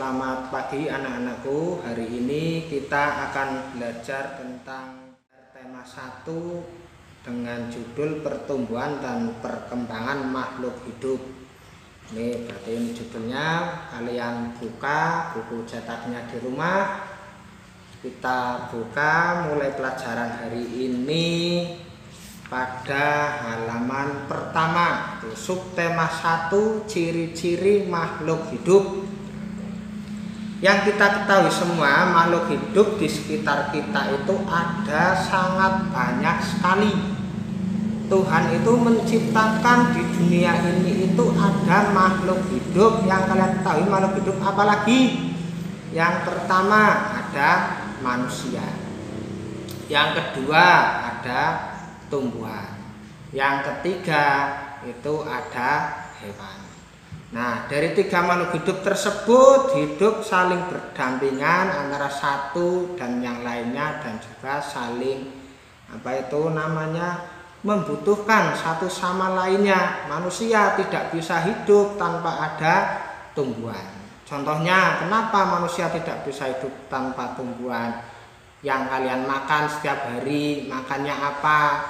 Selamat pagi anak-anakku. Hari ini kita akan belajar tentang tema 1 dengan judul pertumbuhan dan perkembangan makhluk hidup. Ini berarti ini judulnya. Kalian buka buku cetaknya di rumah. Kita buka mulai pelajaran hari ini pada halaman pertama. Subtema 1, ciri-ciri makhluk hidup. Yang kita ketahui semua, makhluk hidup di sekitar kita itu ada sangat banyak sekali. Tuhan itu menciptakan di dunia ini itu ada makhluk hidup. Yang kalian ketahui makhluk hidup apa lagi? Yang pertama ada manusia. Yang kedua ada tumbuhan. Yang ketiga itu ada hewan. Nah, dari 3 makhluk hidup tersebut hidup saling berdampingan antara satu dan yang lainnya, dan juga saling membutuhkan satu sama lainnya. Manusia tidak bisa hidup tanpa ada tumbuhan. Contohnya, kenapa manusia tidak bisa hidup tanpa tumbuhan? Yang kalian makan setiap hari, makannya apa?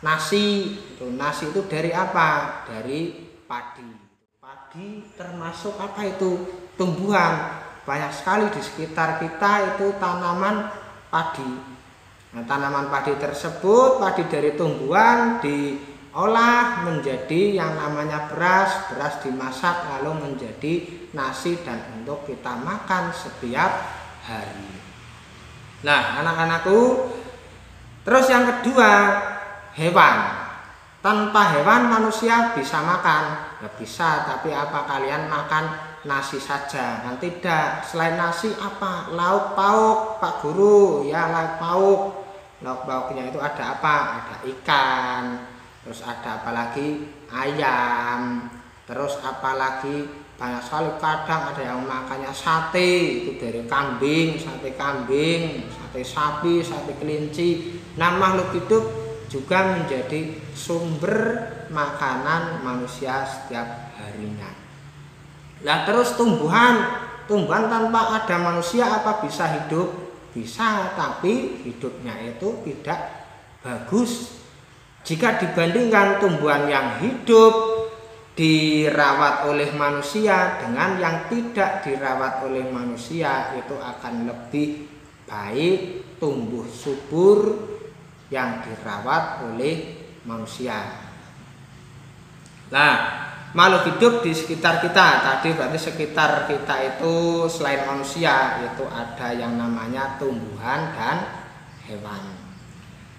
Nasi. Nasi itu dari apa? Dari padi. Padi termasuk apa itu? Tumbuhan. Banyak sekali di sekitar kita itu tanaman padi. Nah, tanaman padi tersebut, padi dari tumbuhan diolah menjadi yang namanya beras. Beras dimasak lalu menjadi nasi dan untuk kita makan setiap hari. Nah, anak-anakku, terus yang kedua, hewan. Tanpa hewan manusia bisa makan? Ya bisa, tapi apa kalian makan nasi saja? Kan tidak. Selain nasi apa? Lauk pauk, Pak Guru. Ya, lauk pauk. Lauk pauknya itu ada apa? Ada ikan. Terus ada apa lagi? Ayam. Terus apa lagi? Banyak sekali, kadang ada yang makannya sate. Itu dari kambing, sate kambing, sate sapi, sate kelinci. Nah, makhluk hidup juga menjadi sumber makanan manusia setiap harinya. Nah, terus tumbuhan. Tumbuhan tanpa ada manusia apa bisa hidup? Bisa, tapi hidupnya itu tidak bagus. Jika dibandingkan tumbuhan yang hidup dirawat oleh manusia dengan yang tidak dirawat oleh manusia, itu akan lebih baik tumbuh subur yang dirawat oleh manusia. Nah, makhluk hidup di sekitar kita tadi berarti sekitar kita itu selain manusia itu ada yang namanya tumbuhan dan hewan.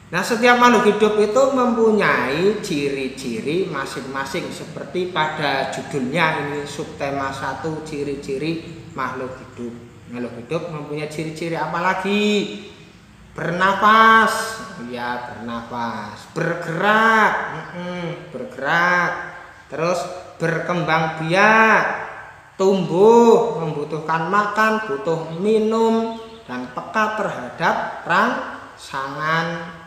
Nah, setiap makhluk hidup itu mempunyai ciri-ciri masing-masing seperti pada judulnya ini, subtema 1, ciri-ciri makhluk hidup. Makhluk hidup mempunyai ciri-ciri apa lagi? Bernafas, ya bernafas. Bergerak, bergerak. Terus berkembang biak, tumbuh, membutuhkan makan, butuh minum, dan peka terhadap rangsangan.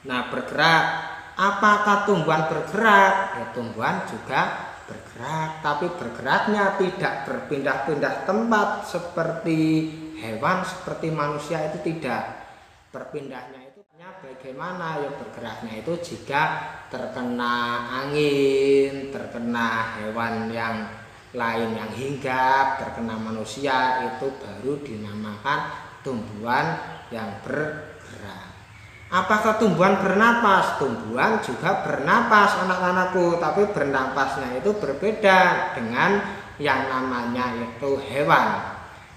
Nah, bergerak. Apakah tumbuhan bergerak? Ya, tumbuhan juga bergerak, tapi bergeraknya tidak berpindah-pindah tempat seperti hewan, seperti manusia itu tidak. Berpindahnya itu bagaimana? Ya, bergeraknya itu jika terkena angin, terkena hewan yang lain yang hinggap, terkena manusia, itu baru dinamakan tumbuhan yang bergerak. Apakah tumbuhan bernapas? Tumbuhan juga bernapas, anak-anakku, tapi bernapasnya itu berbeda dengan yang namanya itu hewan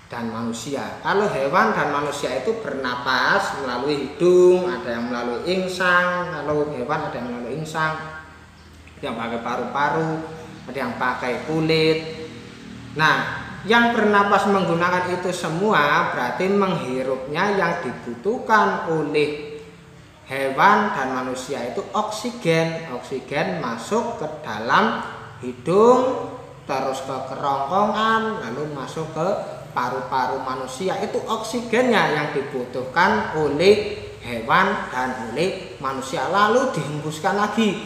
dan manusia. Kalau hewan dan manusia itu bernapas melalui hidung, ada yang melalui insang. Kalau hewan ada yang melalui insang, ada yang pakai paru-paru, ada yang pakai kulit. Nah, yang bernapas menggunakan itu semua berarti menghirupnya yang dibutuhkan oleh hewan dan manusia itu oksigen. Oksigen masuk ke dalam hidung, terus ke kerongkongan, lalu masuk ke paru-paru manusia. Itu oksigennya yang dibutuhkan oleh hewan dan oleh manusia, lalu dihembuskan lagi.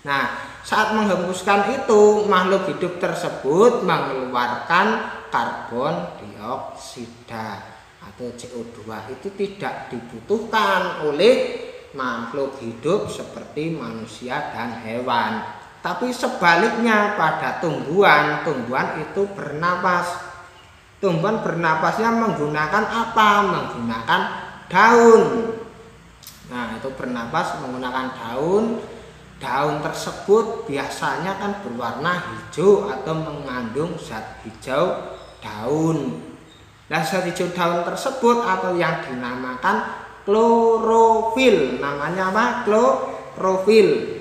Nah, saat menghembuskan itu makhluk hidup tersebut mengeluarkan karbon dioksida atau CO2 itu tidak dibutuhkan oleh makhluk hidup seperti manusia dan hewan. Tapi sebaliknya pada tumbuhan itu bernapas. Tumbuhan bernapasnya menggunakan apa? Menggunakan daun. Nah, itu bernapas menggunakan daun. Daun tersebut biasanya kan berwarna hijau atau mengandung zat hijau daun. Nah, zat hijau daun tersebut atau yang dinamakan klorofil, namanya apa? Klorofil.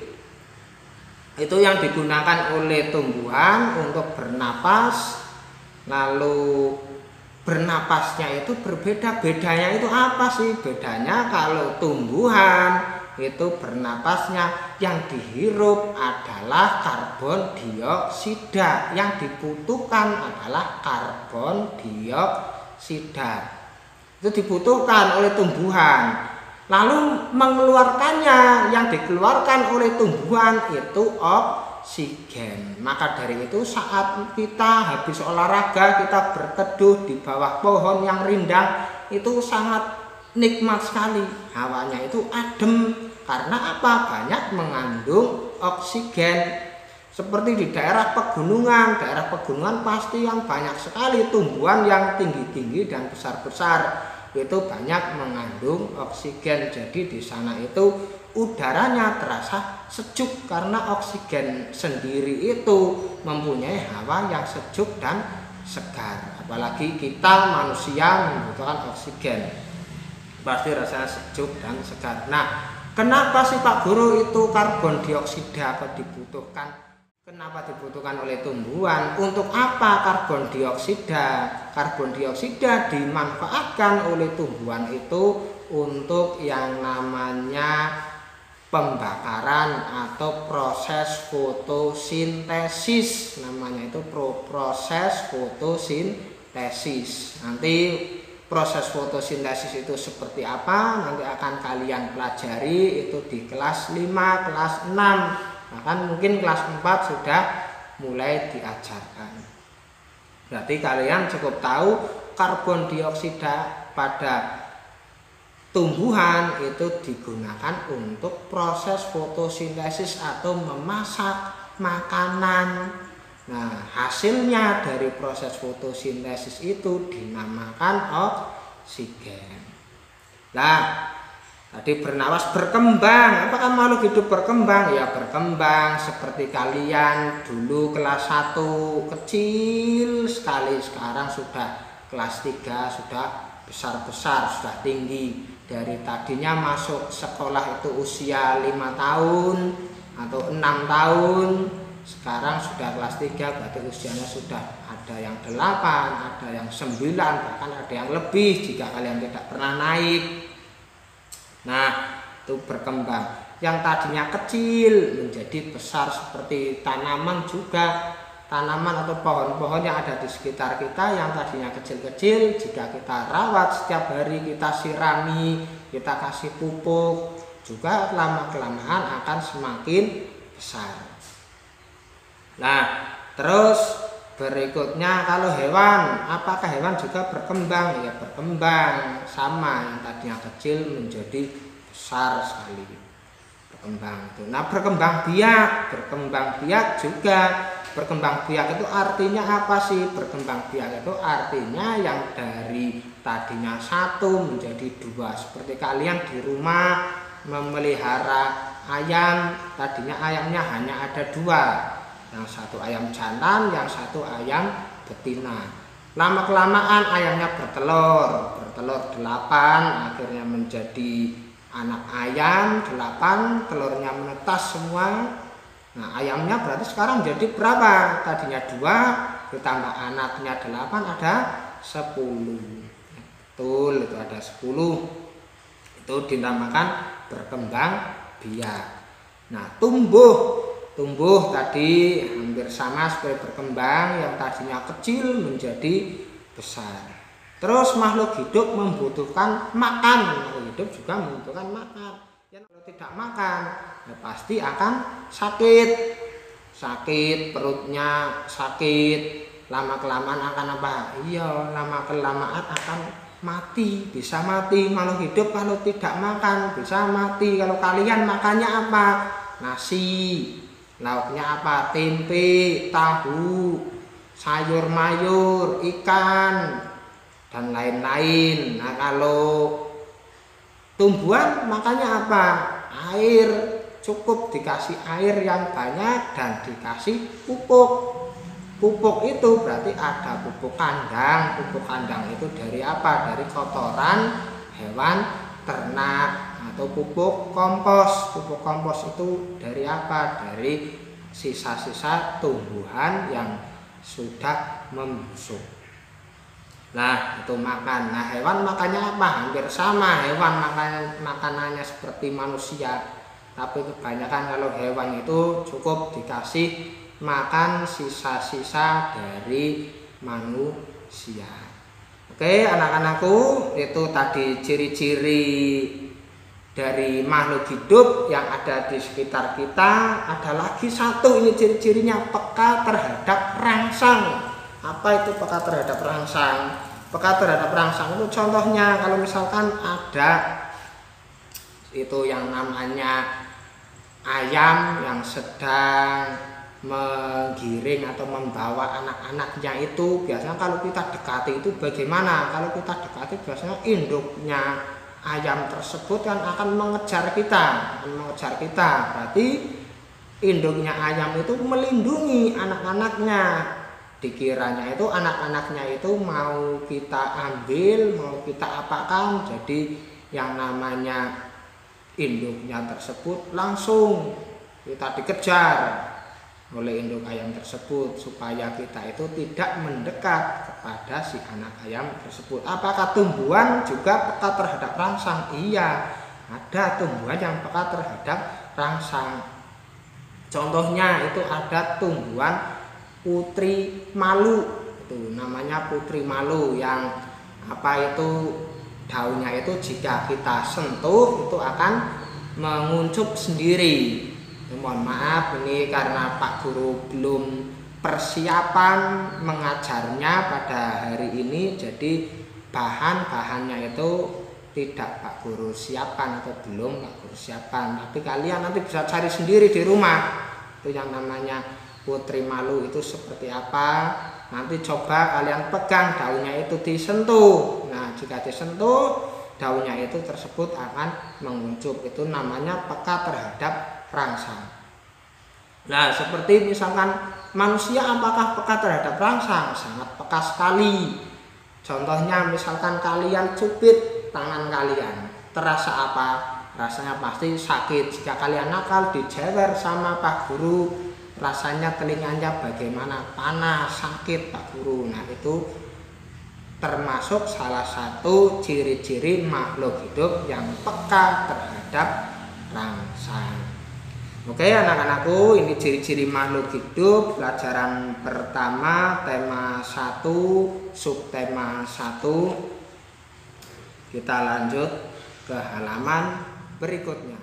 Itu yang digunakan oleh tumbuhan untuk bernapas. Lalu bernapasnya itu berbeda. Bedanya itu apa sih? Bedanya kalau tumbuhan itu bernapasnya yang dihirup adalah karbon dioksida, yang dibutuhkan adalah karbon dioksida. Itu dibutuhkan oleh tumbuhan. Lalu mengeluarkannya, yang dikeluarkan oleh tumbuhan itu oksigen. Maka dari itu saat kita habis olahraga, kita berteduh di bawah pohon yang rindang, itu sangat nikmat sekali. Hawanya itu adem. Karena apa? Banyak mengandung oksigen. Seperti di daerah pegunungan pasti yang banyak sekali tumbuhan yang tinggi-tinggi dan besar-besar, itu banyak mengandung oksigen. Jadi di sana itu udaranya terasa sejuk karena oksigen sendiri itu mempunyai hawa yang sejuk dan segar. Apalagi kita manusia membutuhkan oksigen, pasti rasanya sejuk dan segar. Nah, kenapa sih Pak Guru itu karbon dioksida kok dibutuhkan? Kenapa dibutuhkan oleh tumbuhan? Untuk apa karbon dioksida? Karbon dioksida dimanfaatkan oleh tumbuhan itu untuk yang namanya pembakaran atau proses fotosintesis. Namanya itu proses fotosintesis. Nanti proses fotosintesis itu seperti apa? Nanti akan kalian pelajari itu di kelas 5, kelas 6. Bahkan mungkin kelas 4 sudah mulai diajarkan. Berarti kalian cukup tahu karbon dioksida pada tumbuhan itu digunakan untuk proses fotosintesis atau memasak makanan. Nah, hasilnya dari proses fotosintesis itu dinamakan oksigen. Nah, tadi bernapas berkembang. Apakah makhluk hidup berkembang? Ya berkembang seperti kalian dulu kelas 1 kecil sekali, sekarang sudah kelas 3 sudah besar-besar, sudah tinggi. Dari tadinya masuk sekolah itu usia 5 tahun atau 6 tahun, sekarang sudah kelas 3 berarti usianya sudah ada yang 8, ada yang 9, bahkan ada yang lebih jika kalian tidak pernah naik. Nah, itu berkembang. Yang tadinya kecil menjadi besar seperti tanaman juga. Tanaman atau pohon-pohon yang ada di sekitar kita yang tadinya kecil-kecil, jika kita rawat setiap hari, kita sirami, kita kasih pupuk, juga lama-kelamaan akan semakin besar. Nah, terus berikutnya kalau hewan, apakah hewan juga berkembang? Ya berkembang, sama yang tadinya kecil menjadi besar sekali berkembang itu. Nah, berkembang biak juga. Berkembang biak itu artinya apa sih? Berkembang biak itu artinya yang dari tadinya 1 menjadi 2. Seperti kalian di rumah memelihara ayam, tadinya ayamnya hanya ada 2. Yang satu ayam jantan, yang satu ayam betina. Lama-kelamaan ayamnya bertelur 8, akhirnya menjadi anak ayam 8, telurnya menetas semua. Nah, ayamnya berarti sekarang jadi berapa? Tadinya 2 ditambah anaknya 8 ada 10. Betul, itu ada 10. Itu dinamakan berkembang biak. Nah, tumbuh tadi hampir sama seperti berkembang, yang tadinya kecil menjadi besar. Terus makhluk hidup membutuhkan makan. Makhluk hidup juga membutuhkan makan. Kalau tidak makan, ya pasti akan sakit, perutnya sakit, lama-kelamaan akan apa? Iya, lama-kelamaan akan mati, bisa mati. Makhluk hidup kalau tidak makan bisa mati. Kalau kalian makannya apa? Nasi, lauknya apa? Tempe, tahu, sayur mayur, ikan, dan lain-lain. Nah, kalau tumbuhan makannya apa? Air, cukup dikasih air yang banyak dan dikasih pupuk. Pupuk itu berarti ada pupuk kandang. Pupuk kandang itu dari apa? Dari kotoran hewan ternak. Atau pupuk kompos. Pupuk kompos itu dari apa? Dari sisa-sisa tumbuhan yang sudah membusuk. Nah, itu makan. Nah, hewan makannya apa? Hampir sama. Hewan makanannya seperti manusia. Tapi kebanyakan kalau hewan itu cukup dikasih makan sisa-sisa dari manusia. Oke, anak-anakku, itu tadi ciri-ciri dari makhluk hidup yang ada di sekitar kita. Ada lagi satu, ini ciri-cirinya, peka terhadap rangsang. Apa itu peka terhadap rangsang? Peka terhadap rangsang itu contohnya kalau misalkan ada itu yang namanya ayam yang sedang menggiring atau membawa anak-anaknya, itu biasanya kalau kita dekati itu bagaimana? Kalau kita dekati biasanya induknya ayam tersebut kan akan mengejar kita, berarti induknya ayam itu melindungi anak-anaknya. Dikiranya itu anak-anaknya itu mau kita ambil, mau kita apakan, jadi yang namanya induknya tersebut langsung kita dikejar oleh induk ayam tersebut supaya kita itu tidak mendekat kepada si anak ayam tersebut. Apakah tumbuhan juga peka terhadap rangsang? Iya, ada tumbuhan yang peka terhadap rangsang. Contohnya itu ada tumbuhan putri malu. Itu namanya putri malu yang apa itu daunnya itu jika kita sentuh itu akan menguncup sendiri. Mohon maaf ini karena Pak Guru belum persiapan mengajarnya pada hari ini, jadi bahan-bahannya itu tidak Pak Guru siapkan atau belum Pak Guru siapkan, tapi kalian nanti bisa cari sendiri di rumah. Itu yang namanya putri malu itu seperti apa, nanti coba kalian pegang daunnya itu disentuh. Nah, jika disentuh daunnya itu tersebut akan menguncup, itu namanya peka terhadap rangsang. Nah, seperti misalkan manusia apakah peka terhadap rangsang? Sangat peka sekali. Contohnya misalkan kalian cubit tangan kalian, terasa apa? Rasanya pasti sakit. Jika kalian nakal dijewer sama Pak Guru, rasanya telinganya bagaimana? Panas, sakit Pak Guru. Nah, itu termasuk salah satu ciri-ciri makhluk hidup yang peka terhadap rangsang. Oke anak-anakku, ini ciri-ciri makhluk hidup pelajaran pertama tema 1 subtema 1. Kita lanjut ke halaman berikutnya.